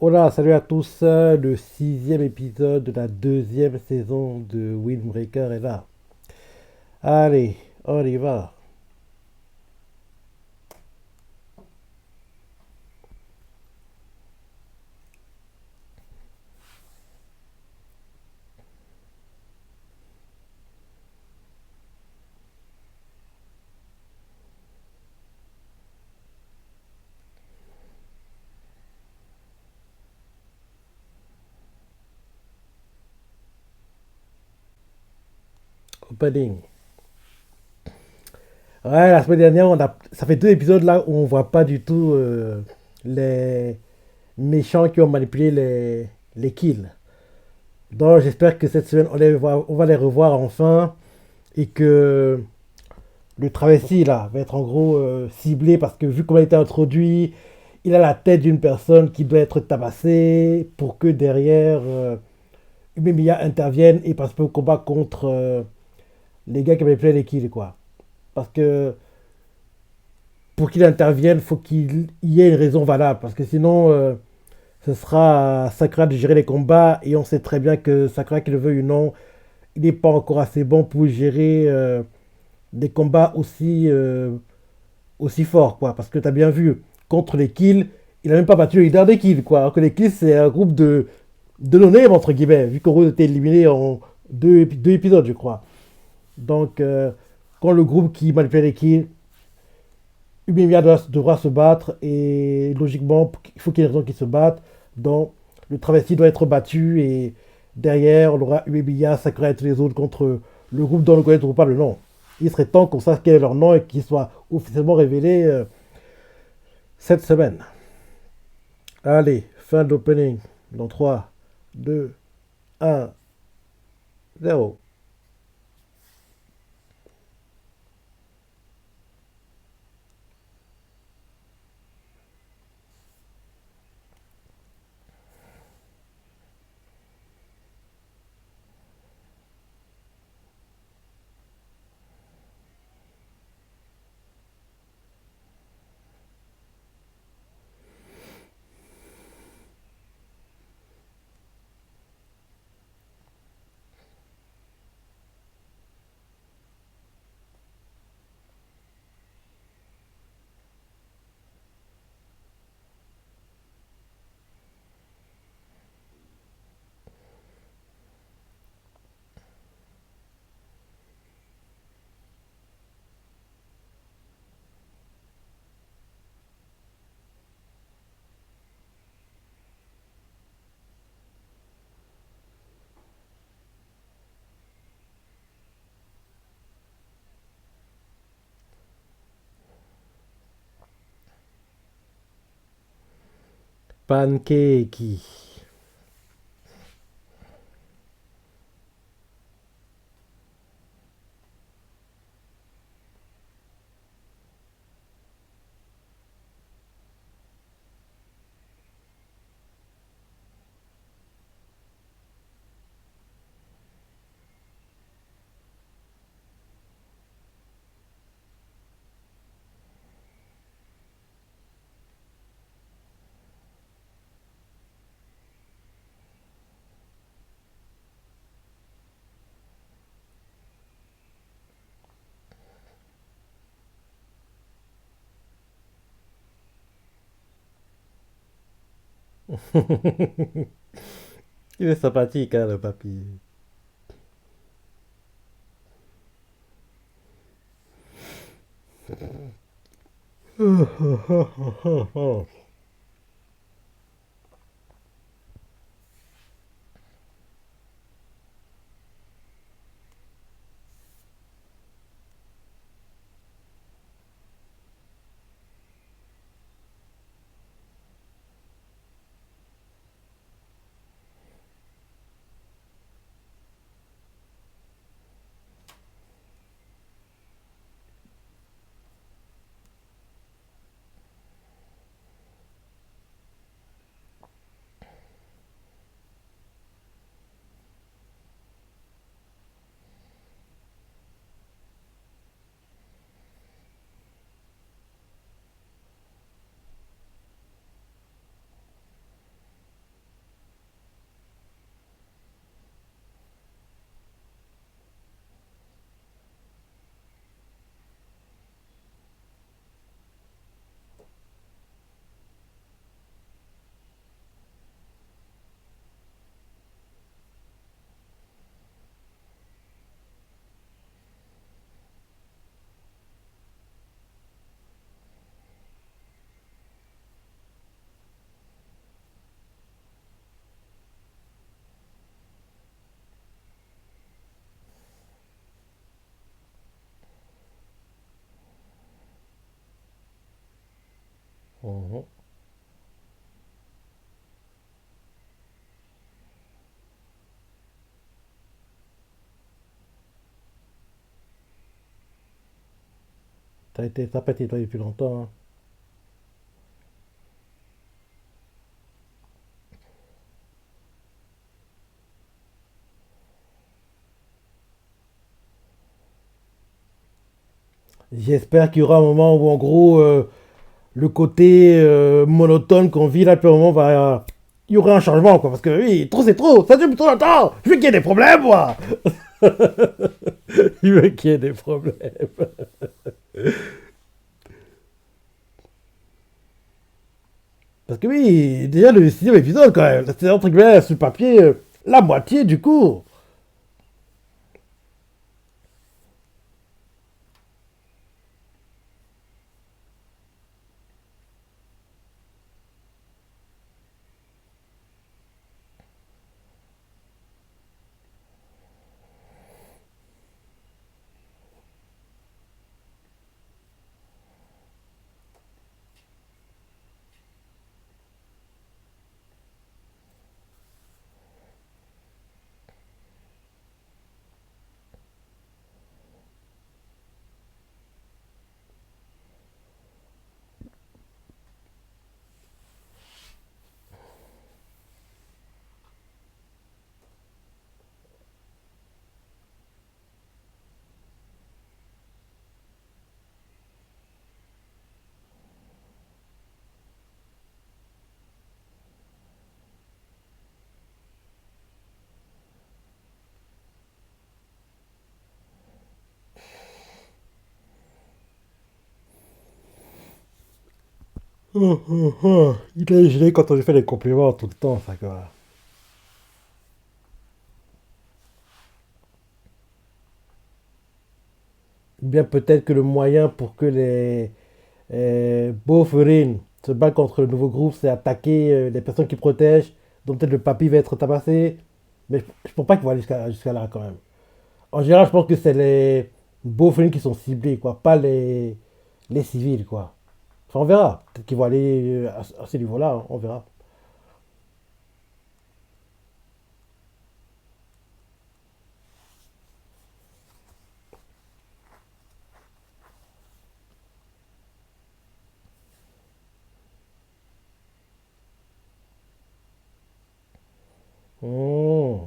Hola, salut à tous. Le sixième épisode de la deuxième saison de Windbreaker est là. Allez, on y va. Opening. Ouais, la semaine dernière, ça fait deux épisodes là où on voit pas du tout les méchants qui ont manipulé les kills. Donc j'espère que cette semaine, on va les revoir enfin et que le travesti là va être en gros ciblé parce que vu comment il a été introduit, il a la tête d'une personne qui doit être tabassée pour que derrière Ubemiya intervienne et participe au combat contre les gars qui avaient plein les kills quoi. Parce que pour qu'il intervienne, il faut qu'il y ait une raison valable parce que sinon ce sera à Sakura de gérer les combats et on sait très bien que Sakura, qu'il le veuille ou non, il n'est pas encore assez bon pour gérer des combats aussi forts quoi. Parce que tu as bien vu, contre les kills, il n'a même pas battu le leader des kills quoi. Alors que les kills c'est un groupe de non-name entre guillemets, vu qu'Oro était éliminé en deux épisodes je crois. Donc, quand le groupe qui manipule les kills, Ubemia devra se battre et logiquement, il faut qu'il y ait des gens qui se battent. Donc, le travesti doit être battu et derrière, on aura Ubemia, Sakura et tous les autres contre le groupe dont on ne connaît toujours pas le nom. Il serait temps qu'on sache quel est leur nom et qu'ils soient officiellement révélés cette semaine. Allez, fin d'opening dans 3, 2, 1, 0. Pancake. Il est sympathique, hein, le papy. Mhm. T'as pas été toi depuis longtemps, hein. J'espère qu'il y aura un moment où, en gros, le côté monotone qu'on vit là, puis un moment, il y aura un changement, quoi. Parce que oui, trop c'est trop, ça dure plus trop longtemps. Je veux qu'il y ait des problèmes, moi. Je veux qu'il y ait des problèmes. Parce que oui, déjà le sixième épisode, quand même, c'est entre guillemets sur le papier, la moitié du coup. Il est gêné quand on lui fait des compliments tout le temps, ça quoi. Ou bien peut-être que le moyen pour que les Beauferine se battent contre le nouveau groupe, c'est attaquer les personnes qui protègent, dont peut-être le papy va être tabassé. Mais je pense pas qu'il va aller jusqu'à là quand même. En général, je pense que c'est les Beauferine qui sont ciblés, quoi, pas les civils, quoi. Enfin, on verra. Peut-être qu'ils vont aller à ce niveau-là, hein, on verra. Hmm.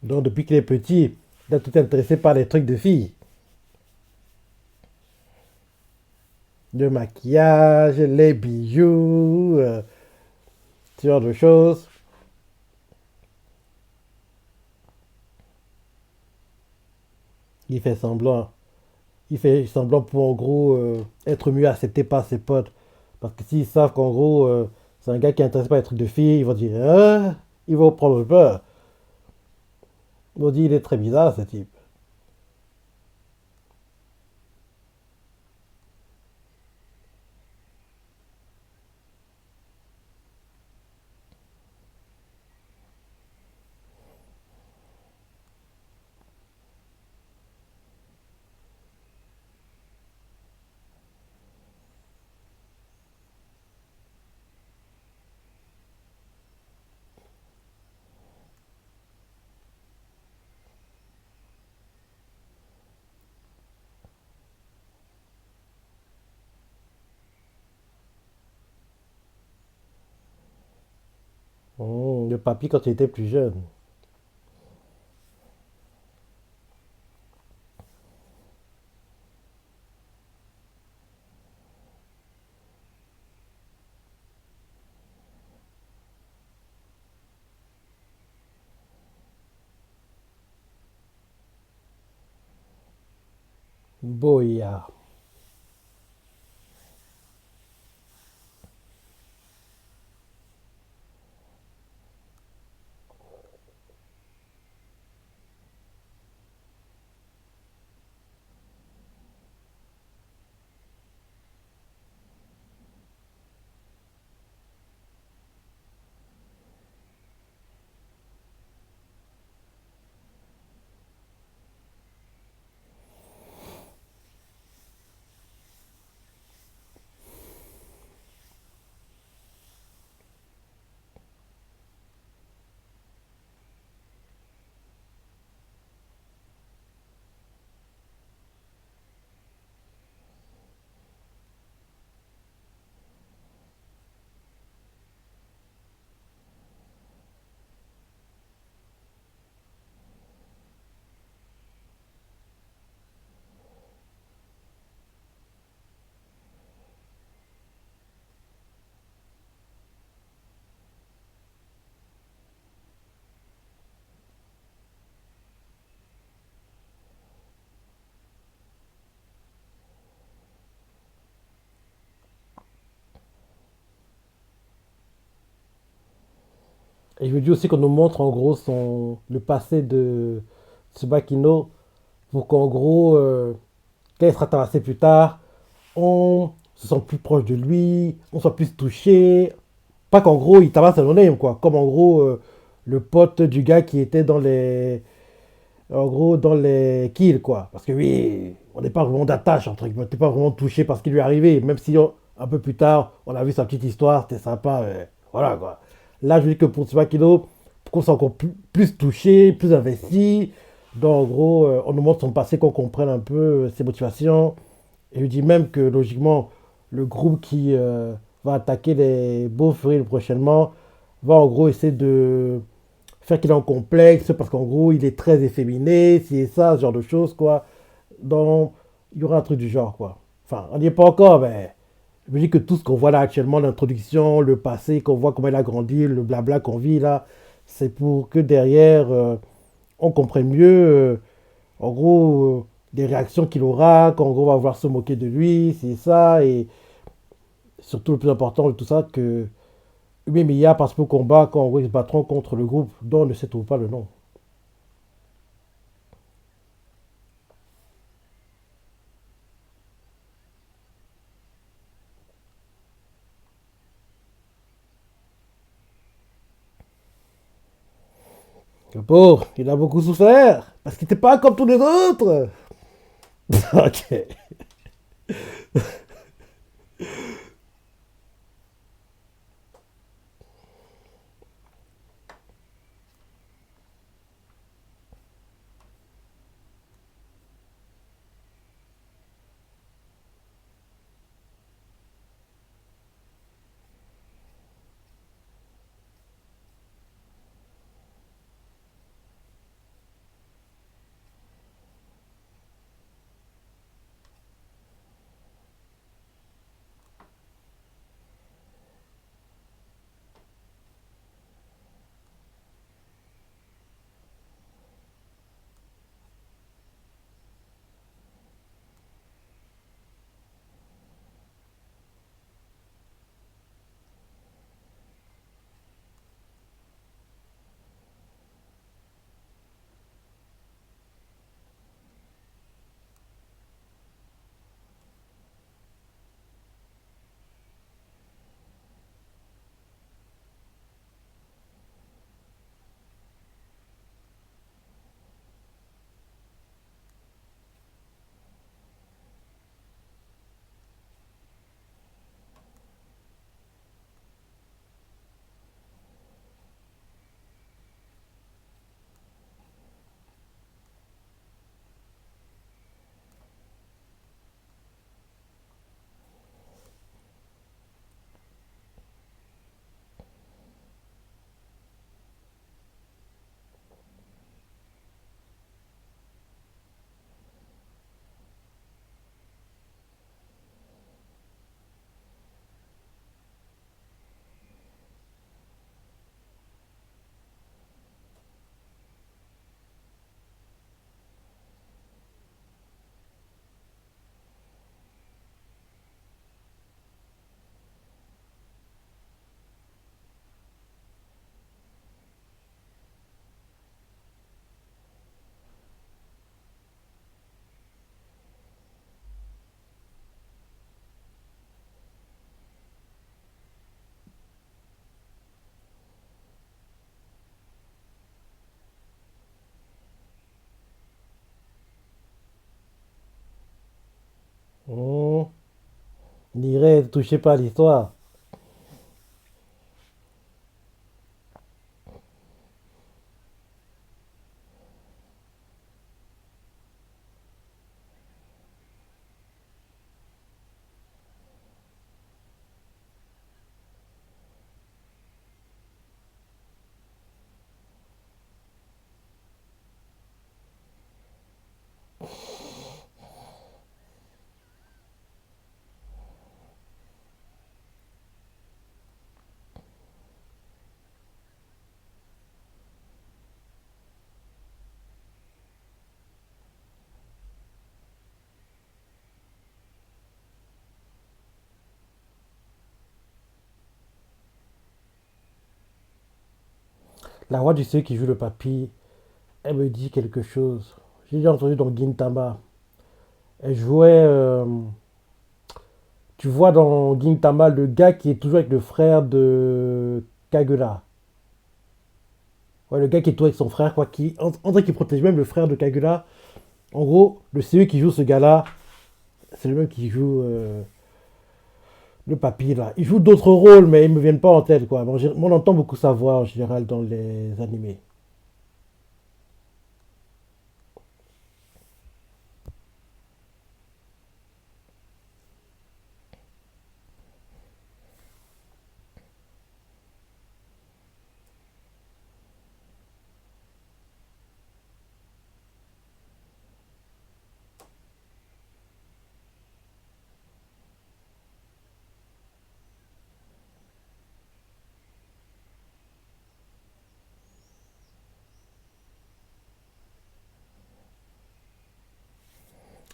Donc, depuis qu'il est petit, il a tout intéressé par les trucs de filles. Le maquillage, les bijoux, ce genre de choses. Il fait semblant. Il fait semblant pour en gros être mieux accepté par ses potes. Parce que s'ils savent qu'en gros c'est un gars qui est intéressé par les trucs de filles, ils vont dire ah, ils vont prendre peur. Ils vont dire il est très bizarre ce type. Le papy quand il était plus jeune. Boya. Et je veux dire aussi qu'on nous montre en gros le passé de Tsubakino pour qu'en gros, quand il sera tabassé plus tard, on se sent plus proche de lui, on soit plus touché. Pas qu'en gros, il tabasse un no quoi. Comme en gros, le pote du gars qui était dans les. En gros, dans les kills, quoi. Parce que oui, on n'est pas vraiment d'attache, entre guillemets. On n'était pas vraiment touché par ce qui lui est arrivé. Même si un peu plus tard, on a vu sa petite histoire, c'était sympa. Voilà, quoi. Là, je dis que pour Tsubakino, pour qu'on soit encore plus touché, plus investi. Donc, en gros, on nous montre son passé, qu'on comprenne un peu ses motivations. Et je dis même que logiquement, le groupe qui va attaquer les Beaux-Frères prochainement va en gros essayer de faire qu'il est en complexe parce qu'en gros il est très efféminé, c'est ça, ce genre de choses quoi. Donc il y aura un truc du genre quoi. Enfin, on n'y est pas encore, mais je me dis que tout ce qu'on voit là actuellement, l'introduction, le passé, qu'on voit comment il a grandi, le blabla qu'on vit là, c'est pour que derrière on comprenne mieux en gros, des réactions qu'il aura, qu'en gros, on va vouloir se moquer de lui, c'est ça, et surtout le plus important de tout ça, que Umi et Miya participent au combat quand en gros, ils se battront contre le groupe dont on ne sait toujours pas le nom. Le pauvre, il a beaucoup souffert, parce qu'il n'était pas comme tous les autres. Ok. Oh, n'irait toucher pas à l'histoire. La voix du celui qui joue le papy, elle me dit quelque chose. J'ai déjà entendu dans Gintama. Elle jouait. Tu vois dans Gintama le gars qui est toujours avec le frère de Kagura. Ouais, le gars qui est toujours avec son frère, quoi. En vrai, qui protège même le frère de Kagura. En gros, le celui qui joue ce gars-là, c'est le même qui joue le papy là. Il joue d'autres rôles, mais ils me viennent pas en tête, quoi. Bon, on entend beaucoup sa voix en général dans les animés.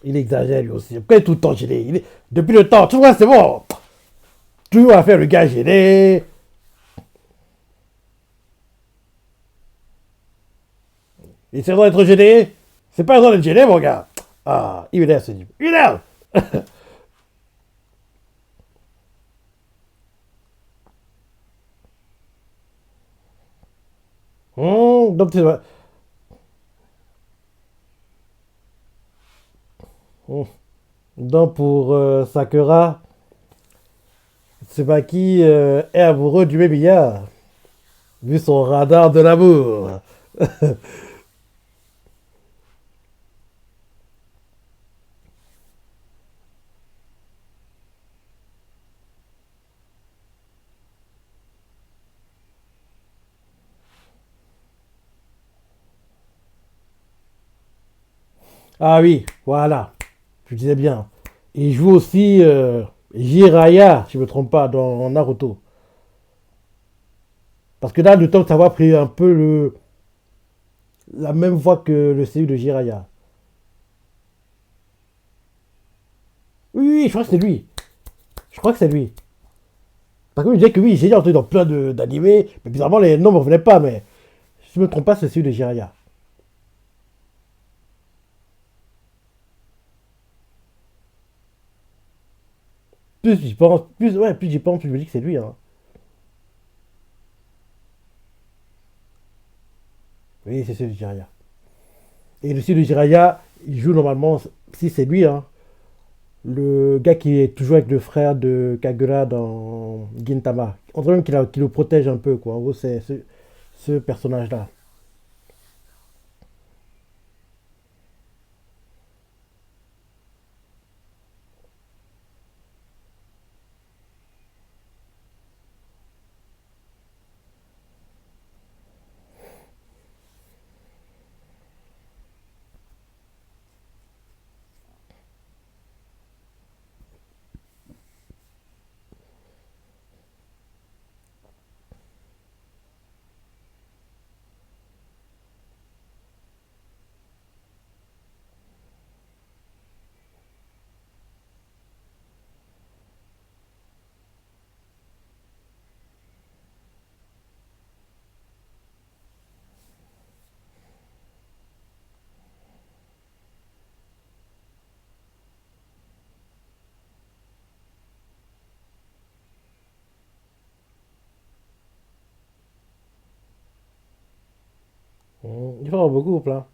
Il exagère lui aussi. Pourquoi il est tout le temps gêné? Depuis le temps, tu vois, c'est bon. Toujours à faire le gars gêné. Il c'est le droit d'être gêné. C'est pas le droit d'être gêné, mon gars. Ah, il m'énerve ce type. Il m'énerve. Donc, hum. Donc, pour Sakura, Tsubaki est amoureux du même billard, vu son radar de l'amour. Ah oui, voilà, je disais bien. Il joue aussi Jiraiya, si je ne me trompe pas, dans Naruto. Parce que là, le temps de savoir pris un peu la même voix que le CU de Jiraiya. Oui, oui, je crois que c'est lui. Je crois que c'est lui. Parce que je disais que oui, j'ai entendu dans plein d'animés, mais bizarrement les noms ne me revenaient pas, mais si je ne me trompe pas, c'est celui de Jiraiya. Plus j'y pense, plus j'y pense, plus je me dis que c'est lui. Hein. Oui, c'est celui de Jiraiya. Et le celui de Jiraiya, il joue normalement, si c'est lui, hein, le gars qui est toujours avec le frère de Kagura dans Gintama. On dirait même qu'il le protège un peu, quoi. En gros, c'est ce personnage-là. Il faut avoir beaucoup, plein.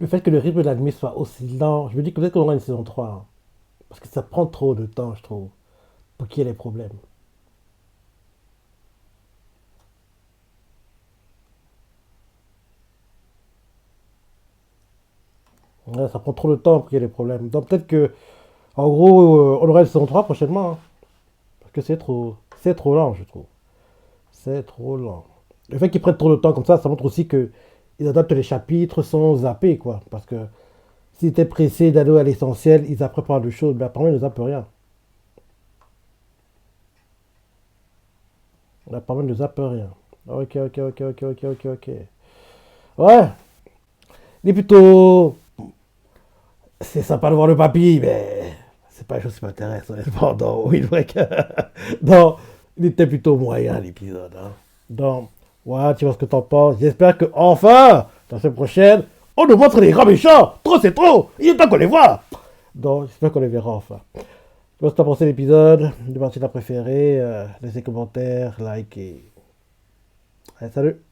Le fait que le rythme de l'anime soit aussi lent, je me dis que peut-être qu'on aura une saison 3, hein. Parce que ça prend trop de temps, je trouve, pour qu'il y ait les problèmes. Ouais, ça prend trop de temps pour qu'il y ait les problèmes. Donc peut-être que, en gros, on aura une saison 3 prochainement, hein. Parce que c'est trop lent, je trouve. C'est trop lent. Le fait qu'ils prennent trop de temps comme ça montre aussi que ils adaptent les chapitres sans zapper, quoi. Parce que s'ils étaient pressés d'aller à l'essentiel, ils apprennent pas de choses, mais apparemment, ils ne zappent rien. Apparemment, ils ne zappent rien. Ok, ok, ok, ok, ok, ok, ok. Ouais, il est plutôt. C'est sympa de voir le papy, mais c'est pas une chose qui m'intéresse, honnêtement. Donc, oui, vrai que. Non, il était plutôt moyen l'épisode, hein. Donc, ouais, tu vois ce que t'en penses. J'espère que, enfin, la semaine prochaine, on nous montre les grands méchants. Trop, c'est trop. Il est temps qu'on les voit. Donc, j'espère qu'on les verra enfin. Tu vois ce que t'as pensé de l'épisode, de partie de la préférée, laissez commentaires, like et. Allez, salut!